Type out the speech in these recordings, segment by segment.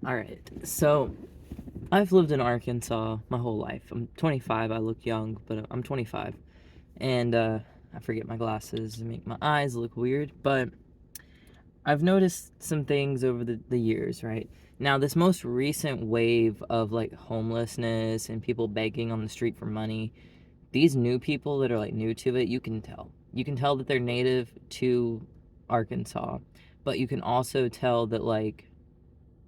All right. So I've lived in Arkansas my whole life. I'm 25. I look young, but I'm 25. And I forget my glasses and make my eyes look weird. But I've noticed some things over the years, right? Now, this most recent wave of like homelessness and people begging on the street for money, these new people that are like new to it, you can tell. You can tell that they're native to Arkansas, but you can also tell that like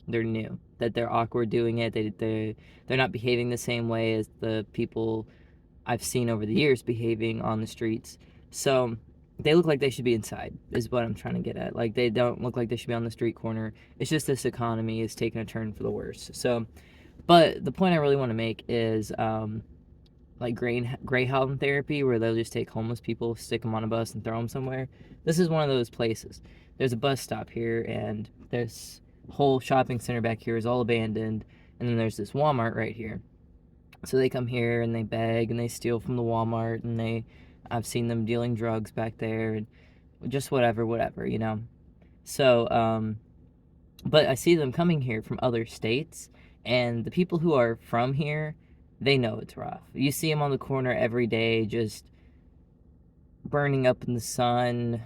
they're new, that they're awkward doing it. They're not behaving the same way as the people I've seen over the years behaving on the streets. So they look like they should be inside is what I'm trying to get at. Like they don't look like they should be on the street corner. It's just this economy is taking a turn for the worse. So, but the point I really want to make is like Greyhound therapy, where they'll just take homeless people, stick them on a bus, and throw them somewhere. This is one of those places. There's a bus stop here, and this whole shopping center back here is all abandoned, and then there's this Walmart right here. So they come here and they beg and they steal from the Walmart, and I've seen them dealing drugs back there, and just whatever, you know. So, but I see them coming here from other states, and the people who are from here, they know it's rough. You see them on the corner every day, just burning up in the sun,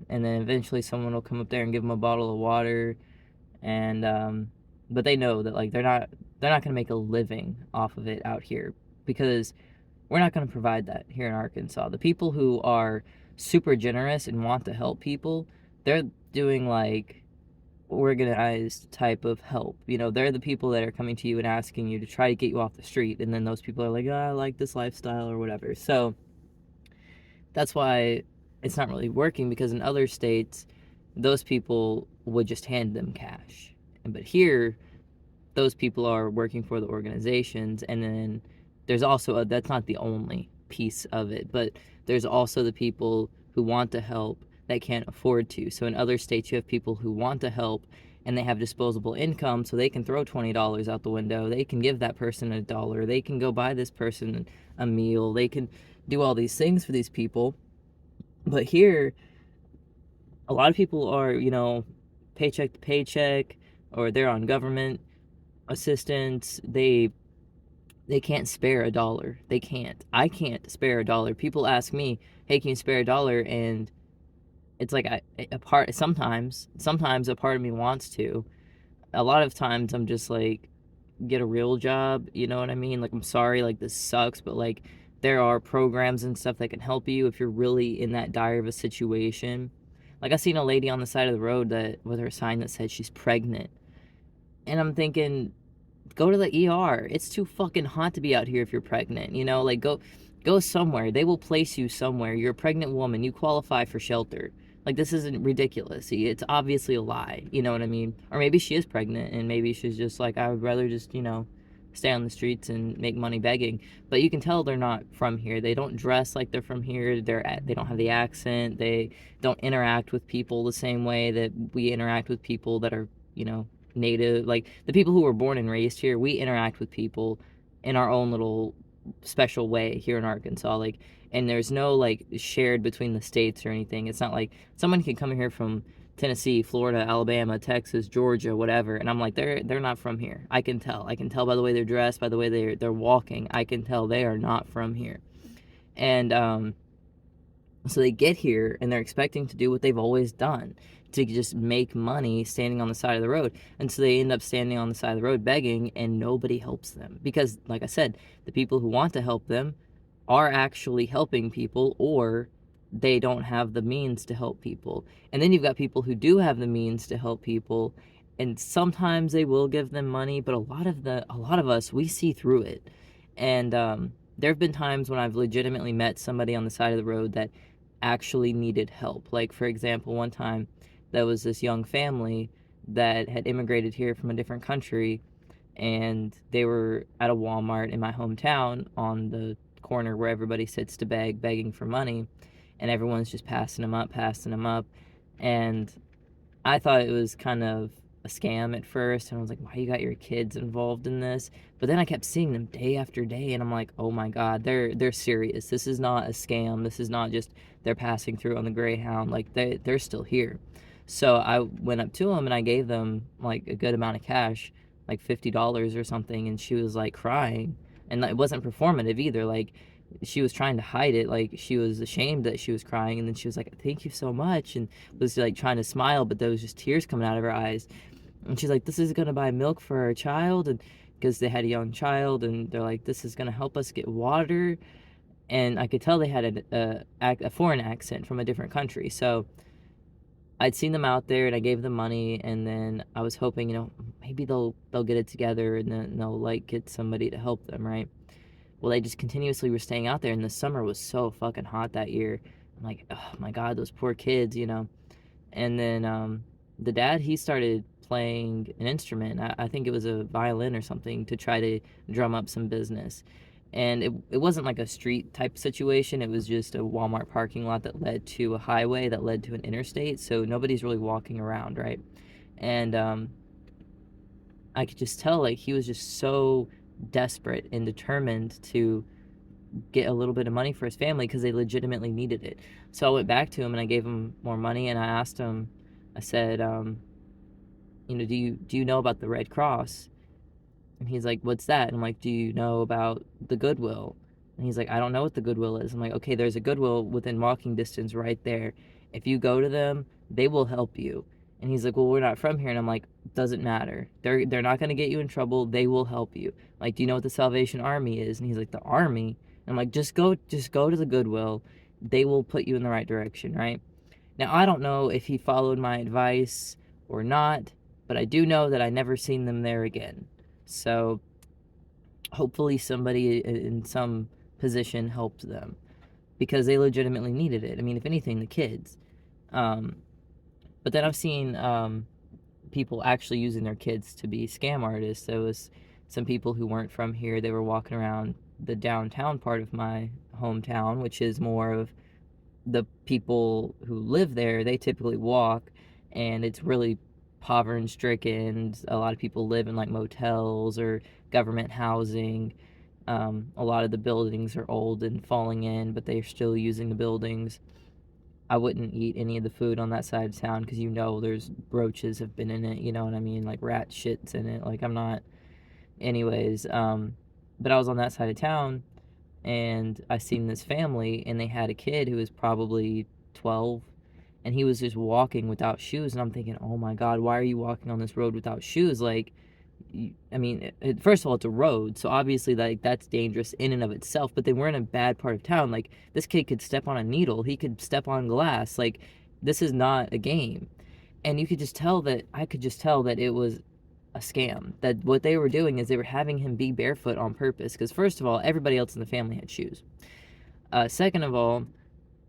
and then eventually someone will come up there and give them a bottle of water, and but they know that like they're not gonna make a living off of it out here because we're not gonna provide that here in Arkansas. The people who are super generous and want to help people, they're doing like organized type of help. You know, they're the people that are coming to you and asking you to try to get you off the street, and then those people are like, oh, I like this lifestyle or whatever. So that's why it's not really working, because in other states, those people would just hand them cash. But here, those people are working for the organizations, and then there's also that's not the only piece of it, but there's also the people who want to help that can't afford to. So in other states, you have people who want to help and they have disposable income, so they can throw $20 out the window. They can give that person $1. They can go buy this person a meal. They can do all these things for these people. But here, a lot of people are, you know, paycheck to paycheck, or they're on government assistance. They can't spare a dollar. They can't. I can't spare a dollar. People ask me, "Hey, can you spare a dollar?" And it's like sometimes a part of me wants to. A lot of times I'm just like, get a real job, you know what I mean? Like, I'm sorry, like this sucks, but like there are programs and stuff that can help you if you're really in that dire of a situation. Like, I seen a lady on the side of the road that with her sign that said she's pregnant. And I'm thinking, go to the ER. It's too fucking hot to be out here if you're pregnant. You know, like go somewhere. They will place you somewhere. You're a pregnant woman. You qualify for shelter. Like, this isn't ridiculous. It's obviously a lie. You know what I mean? Or maybe she is pregnant and maybe she's just like, I would rather just, you know, stay on the streets and make money begging. But you can tell they're not from here. They don't dress like they're from here. They don't have the accent. They don't interact with people the same way that we interact with people that are, you know, native. Like, the people who were born and raised here, we interact with people in our own little special way here in Arkansas. Like, and there's no like shared between the states or anything. It's not like someone can come here from Tennessee, Florida, Alabama, Texas, Georgia, whatever, and I'm like, they're not from here. I can tell. I can tell by the way they're dressed, by the way they're walking. I can tell they are not from here. And so they get here and they're expecting to do what they've always done, to just make money standing on the side of the road. And so they end up standing on the side of the road begging, and nobody helps them. Because, like I said, the people who want to help them are actually helping people, or they don't have the means to help people. And then you've got people who do have the means to help people, and sometimes they will give them money, but a lot of us, we see through it. And there have been times when I've legitimately met somebody on the side of the road that actually needed help. Like, for example, one time there was this young family that had immigrated here from a different country, and they were at a Walmart in my hometown on the corner where everybody sits to beg, begging for money, and everyone's just passing them up, passing them up. And I thought it was kind of a scam at first, and I was like, why you got your kids involved in this? But then I kept seeing them day after day, and I'm like, oh my god, they're serious. This is not a scam. This is not just they're passing through on the Greyhound. Like, they're still here. So I went up to them and I gave them like a good amount of cash, like $50 or something, and she was like crying, and it wasn't performative either. Like she was trying to hide it, like she was ashamed that she was crying, and then she was like, "Thank you so much," and was like trying to smile, but there was just tears coming out of her eyes. And she's like, "This is gonna buy milk for our child," and because they had a young child, and they're like, "This is gonna help us get water." And I could tell they had a foreign accent from a different country. So I'd seen them out there, and I gave them money, and then I was hoping, maybe they'll get it together, and then they'll like get somebody to help them, right? Well, they just continuously were staying out there, and the summer was so fucking hot that year. I'm like, oh my god, those poor kids. And then the dad, he started playing an instrument. I think it was a violin or something, to try to drum up some business. And it wasn't like a street type situation. It was just a Walmart parking lot that led to a highway that led to an interstate. So nobody's really walking around, right? And I could just tell, like, he was just so desperate and determined to get a little bit of money for his family because they legitimately needed it. So I went back to him and I gave him more money, and I asked him, I said, do you know about the Red Cross? And he's like, "What's that?" And I'm like, "Do you know about the Goodwill?" And he's like, "I don't know what the Goodwill is." I'm like, "Okay, there's a Goodwill within walking distance right there. If you go to them, they will help you." And he's like, "Well, we're not from here." And I'm like, "Doesn't matter. They're not going to get you in trouble. They will help you." Like, "Do you know what the Salvation Army is?" And he's like, "The army?" And I'm like, "Just go to the Goodwill. They will put you in the right direction, right?" Now, I don't know if he followed my advice or not, but I do know that I never seen them there again. So hopefully somebody in some position helped them because they legitimately needed it. I mean, if anything, the kids. Um, but then I've seen people actually using their kids to be scam artists. There was some people who weren't from here. They were walking around the downtown part of my hometown, which is more of the people who live there. They typically walk, and it's really poverty stricken. A lot of people live in like motels or government housing. A lot of the buildings are old and falling in, but they're still using the buildings. I wouldn't eat any of the food on that side of town because there's roaches have been in it. You know what I mean? Like rat shits in it. Like I'm not. Anyways, but I was on that side of town, and I seen this family, and they had a kid who was probably 12, and he was just walking without shoes, and I'm thinking, oh my god, why are you walking on this road without shoes? Like, I mean, first of all, it's a road, so obviously, like, that's dangerous in and of itself, but they were in a bad part of town. Like, this kid could step on a needle, he could step on glass. Like, this is not a game. And I could just tell that it was a scam. That what they were doing is they were having him be barefoot on purpose. Because first of all, everybody else in the family had shoes. Second of all,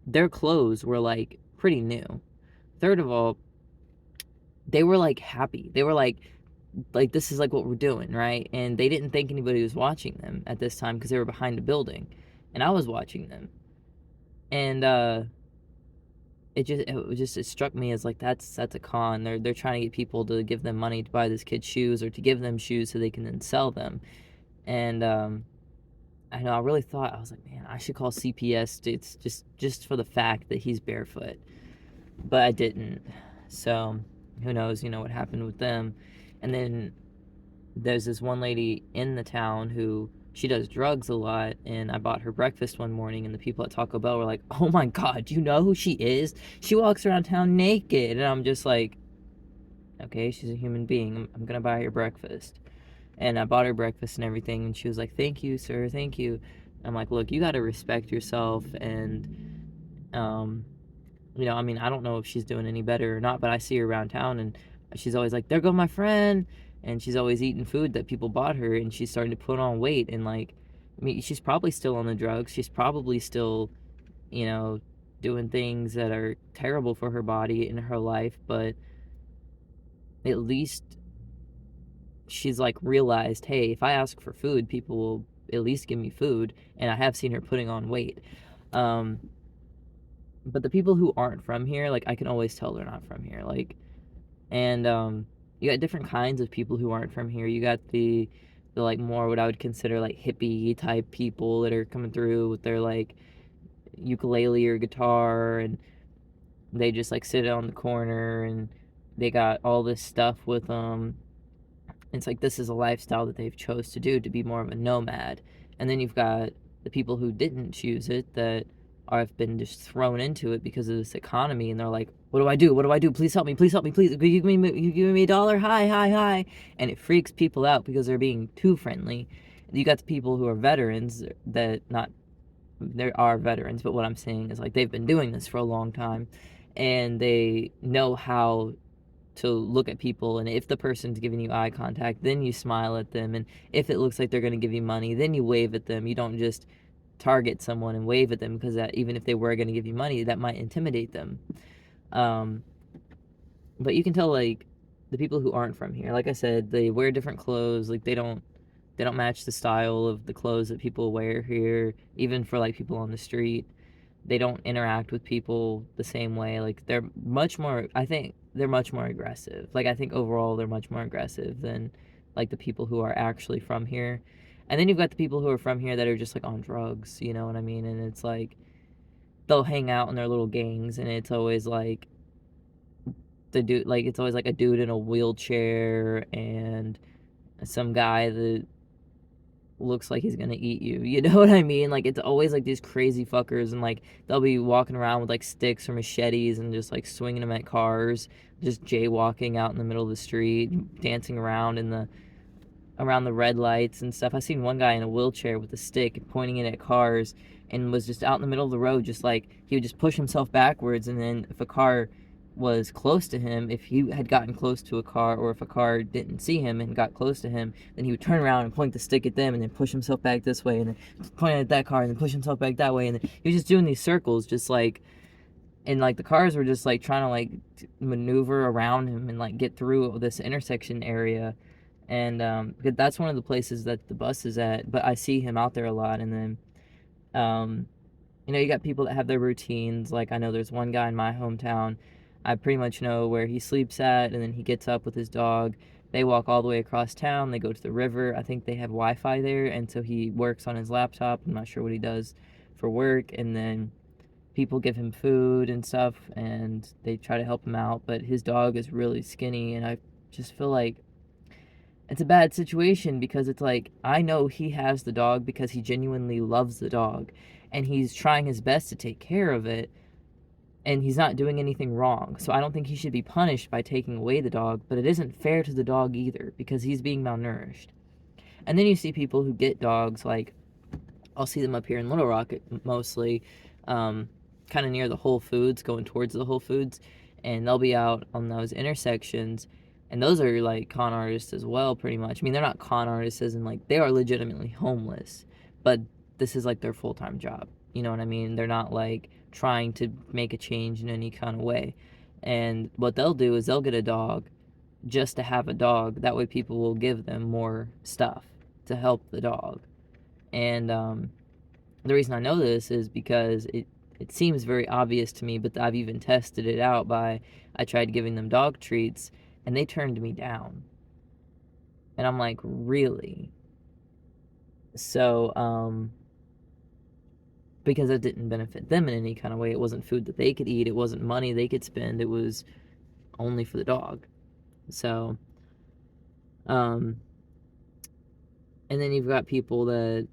their clothes were like pretty new. Third of all, they were like happy. They were like this is like what we're doing, right? And they didn't think anybody was watching them at this time because they were behind a building, and I was watching them. And it struck me as like that's a con. They're trying to get people to give them money to buy this kid shoes, or to give them shoes so they can then sell them. And I know I really thought, I was like, man, I should call CPS. It's just for the fact that he's barefoot, but I didn't. So who knows, what happened with them. And then there's this one lady in the town who, she does drugs a lot, and I bought her breakfast one morning, and the people at Taco Bell were like, "Oh my god, do you know who she is? She walks around town naked." And I'm just like, okay, she's a human being. I'm gonna buy her breakfast. And I bought her breakfast and everything, and she was like, "Thank you, sir, thank you." I'm like, "Look, you gotta respect yourself." And I mean, I don't know if she's doing any better or not, but I see her around town, and she's always like, "There go my friend," and she's always eating food that people bought her, and she's starting to put on weight. And like, I mean, she's probably still on the drugs. She's probably still, you know, doing things that are terrible for her body in her life, but at least she's like realized, hey, if I ask for food, people will at least give me food. And I have seen her putting on weight. Um, but the people who aren't from here, like, I can always tell they're not from here. Like, and you got different kinds of people who aren't from here. You got the like more what I would consider like hippie type people that are coming through with their like ukulele or guitar, and they just like sit on the corner, and they got all this stuff with them, It's like this is a lifestyle that they've chose to do, to be more of a nomad. And then you've got the people who didn't choose it, that have been just thrown into it because of this economy, and they're like, what do I do? What do I do? Please help me, please help me, please. You give me $1? Hi, hi, hi. And it freaks people out because they're being too friendly. You got the people who are veterans that, not, there are veterans, but what I'm saying is like they've been doing this for a long time, and they know how to look at people, and if the person's giving you eye contact, then you smile at them, and if it looks like they're going to give you money, then you wave at them. You don't just target someone and wave at them, because that, even if they were going to give you money, that might intimidate them. But you can tell, like, the people who aren't from here, like I said, they wear different clothes. Like, they don't match the style of the clothes that people wear here, even for like people on the street. They don't interact with people the same way. Like, they're much more, I think they're much more aggressive. Like, I think overall they're much more aggressive than like the people who are actually from here. And then you've got the people who are from here that are just like on drugs, you know what I mean? And it's like they'll hang out in their little gangs, and it's always like the dude, like it's always like a dude in a wheelchair and some guy that looks like he's gonna eat you. You know what I mean? Like, it's always like these crazy fuckers, and like they'll be walking around with like sticks or machetes and just like swinging them at cars, just jaywalking out in the middle of the street, dancing around in the around the red lights and stuff. I seen one guy in a wheelchair with a stick pointing it at cars, and was just out in the middle of the road, just like he would just push himself backwards, and then if a car was close to him, if he had gotten close to a car, or if a car didn't see him and got close to him, then he would turn around and point the stick at them, and then push himself back this way, and then point at that car, and then push himself back that way, and then he was just doing these circles, just like, and like the cars were just like trying to like maneuver around him and like get through this intersection area. And that's one of the places that the bus is at, but I see him out there a lot. And then you got people that have their routines. Like, I know there's one guy in my hometown, I pretty much know where he sleeps at, and then he gets up with his dog. They walk all the way across town, they go to the river. I think they have Wi-Fi there, and so he works on his laptop. I'm not sure what he does for work. And then people give him food and stuff, and they try to help him out, but his dog is really skinny, and I just feel like it's a bad situation, because it's like, I know he has the dog because he genuinely loves the dog, and he's trying his best to take care of it, and he's not doing anything wrong. So I don't think he should be punished by taking away the dog, but it isn't fair to the dog either, because he's being malnourished. And then you see people who get dogs, like, I'll see them up here in Little Rock mostly, kind of near the Whole Foods, going towards the Whole Foods, and they'll be out on those intersections, and those are like con artists as well, pretty much. I mean, they're not con artists as in like they are legitimately homeless, but this is like their full-time job. You know what I mean? They're not like trying to make a change in any kind of way. And what they'll do is they'll get a dog just to have a dog. That way people will give them more stuff to help the dog. And the reason I know this is because it seems very obvious to me, but I've even tested it out by, I tried giving them dog treats, and they turned me down. And I'm like, really? So, because it didn't benefit them in any kind of way. It wasn't food that they could eat. It wasn't money they could spend. It was only for the dog. So, and then you've got people that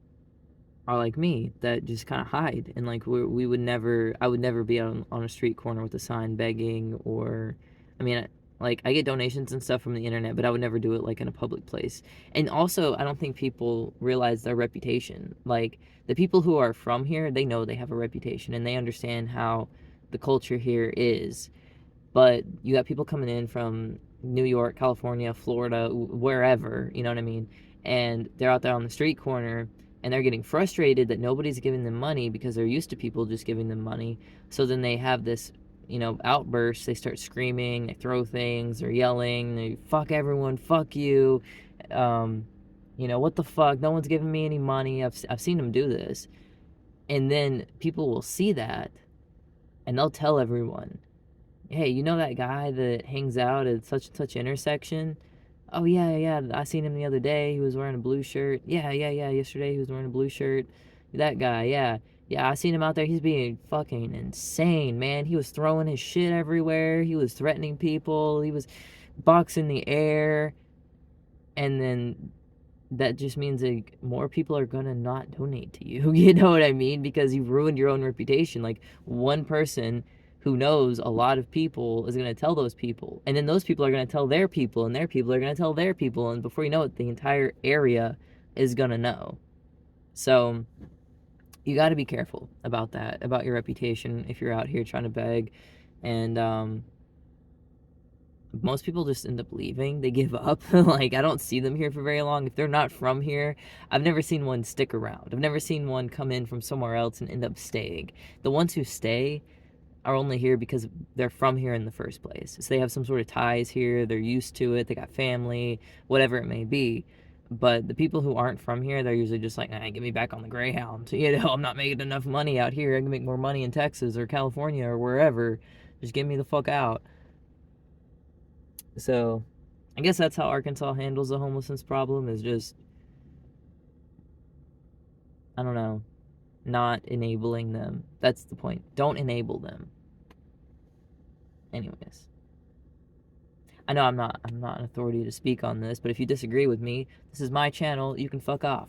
are like me, that just kind of hide, and like we would never, I would never be on a street corner with a sign begging, or, I mean, like, I get donations and stuff from the internet, but I would never do it like in a public place. And also, I don't think people realize their reputation. Like, the people who are from here, they know they have a reputation, and they understand how the culture here is. But you got people coming in from New York, California, Florida, wherever, you know what I mean? And they're out there on the street corner, and they're getting frustrated that nobody's giving them money, because they're used to people just giving them money. So then they have this, outburst. They start screaming, they throw things, they're yelling, they fuck everyone, fuck you. What the fuck? No one's giving me any money. I've seen them do this. And then people will see that, and they'll tell everyone, hey, you know that guy that hangs out at such and such intersection? Oh, yeah, yeah, I seen him the other day. He was wearing a blue shirt. Yeah, yeah, yeah, yesterday he was wearing a blue shirt. That guy, yeah. Yeah, I seen him out there. He's being fucking insane, man. He was throwing his shit everywhere. He was threatening people. He was boxing the air. And then that just means like more people are gonna not donate to you. You know what I mean? Because you've ruined your own reputation. Like one person who knows a lot of people is gonna tell those people, and then those people are gonna tell their people, and their people are gonna tell their people, and before you know it, the entire area is gonna know. So you got to be careful about that, about your reputation if you're out here trying to beg. And most people just end up leaving. They give up. Like, I don't see them here for very long. If they're not from here, I've never seen one stick around. I've never seen one come in from somewhere else and end up staying. The ones who stay are only here because they're from here in the first place. So they have some sort of ties here, they're used to it, they got family, whatever it may be. But the people who aren't from here, they're usually just like, get me back on the Greyhound. I'm not making enough money out here. I can make more money in Texas or California or wherever. Just get me the fuck out. So I guess that's how Arkansas handles the homelessness problem, is just, I don't know, not enabling them. That's the point. Don't enable them. Anyways. I know I'm not an authority to speak on this, but if you disagree with me, this is my channel. You can fuck off.